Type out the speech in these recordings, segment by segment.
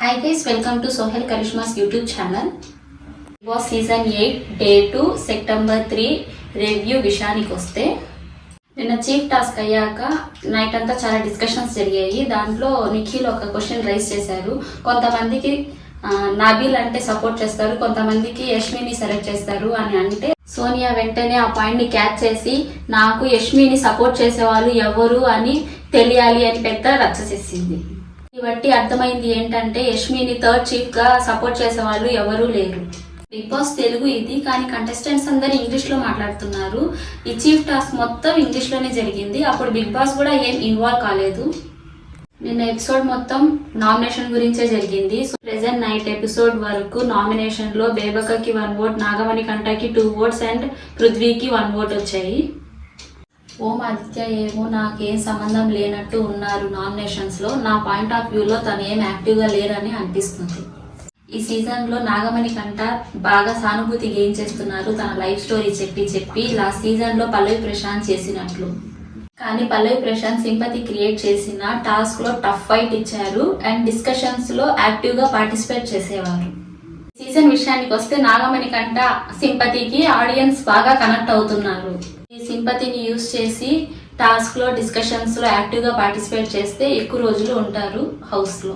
Hi guys, welcome to Sohel Karishma's YouTube channel. It was season 8 day 2 September 3 review విషయానికి వస్తే నిన్న chief task అయ్యాక night అంతా చాలా డిస్కషన్స్ జరిగాయి. దాంట్లో నిఖిల్ ఒక క్వశ్చన్ రైజ్ చేశారు. కొంతమందికి నాబిల్ అంటే సపోర్ట్ చేస్తారు, కొంతమందికి యష్మిని సెలెక్ట్ చేస్తారు అని అంటే సోనియా వెంటనే ఆ పాయింట్ ని క్యాచ్ చేసి నాకు యష్మిని సపోర్ట్ చేసేవాళ్ళు ఎవరు అని తెలియాలి అని పెద్ద రచ్చ చేసింది. బట్టి అర్థమైంది ఏంటంటే యష్మిని థర్డ్ చీఫ్ గా సపోర్ట్ చేసే వాళ్ళు ఎవరూ లేరు. బిగ్ బాస్ తెలుగు ఇది, కానీ కంటెస్టెంట్స్ అందరు ఇంగ్లీష్ లో మాట్లాడుతున్నారు. ఈ చీఫ్ టాస్క్ మొత్తం ఇంగ్లీష్ లోనే జరిగింది. అప్పుడు బిగ్ బాస్ కూడా ఏం ఇన్వాల్వ్ కాలేదు. నిన్న ఎపిసోడ్ మొత్తం నామినేషన్ గురించే జరిగింది. సో ప్రెసెంట్ నైట్ ఎపిసోడ్ వరకు నామినేషన్ లో బేబకకి 1 ఓట్, నాగమణి కంటకి 2 ఓట్స్ అండ్ పృథ్వీకి 1 ఓట్ వచ్చాయి. ఓం ఆదిత్య ఏమో నాకేం సంబంధం లేనట్టు ఉన్నారు నామినేషన్స్ లో. నా పాయింట్ ఆఫ్ వ్యూలో తను ఏం యాక్టివ్గా లేరని అనిపిస్తుంది. ఈ సీజన్ లో నాగమణి కంట బాగా సానుభూతి గెయిన్ చేస్తున్నారు తన లైఫ్ స్టోరీ చెప్పి లాస్ట్ సీజన్ లో పల్లవి ప్రశాంత్ చేసినట్లు. కానీ పల్లవి ప్రశాంత్ సింపతి క్రియేట్ చేసిన టాస్క్ లో టఫ్ ఫైట్ ఇచ్చారు అండ్ డిస్కషన్స్ లో యాక్టివ్ గా పార్టిసిపేట్ చేసేవారు. సీజన్ విషయానికి వస్తే నాగమణి కంట సింపతికి ఆడియన్స్ బాగా కనెక్ట్ అవుతున్నారు. ఈ సింపతిని యూజ్ చేసి టాస్క్ లో డిస్కషన్స్ లో యాక్టివ్ గా పార్టిసిపేట్ చేస్తే ఎక్కువ రోజులు ఉంటారు హౌస్ లో.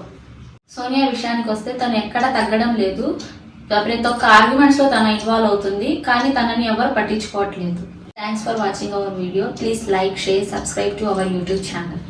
సోనియా విషయానికి వస్తే తను ఎక్కడా తగ్గడం లేదు. ప్రతి ఒక్క ఆర్గ్యుమెంట్స్ లో తన ఇన్వాల్వ్ అవుతుంది, కానీ తనని ఎవరు పట్టించుకోవట్లేదు. Thanks for watching our video. Please like, share, subscribe to our YouTube channel.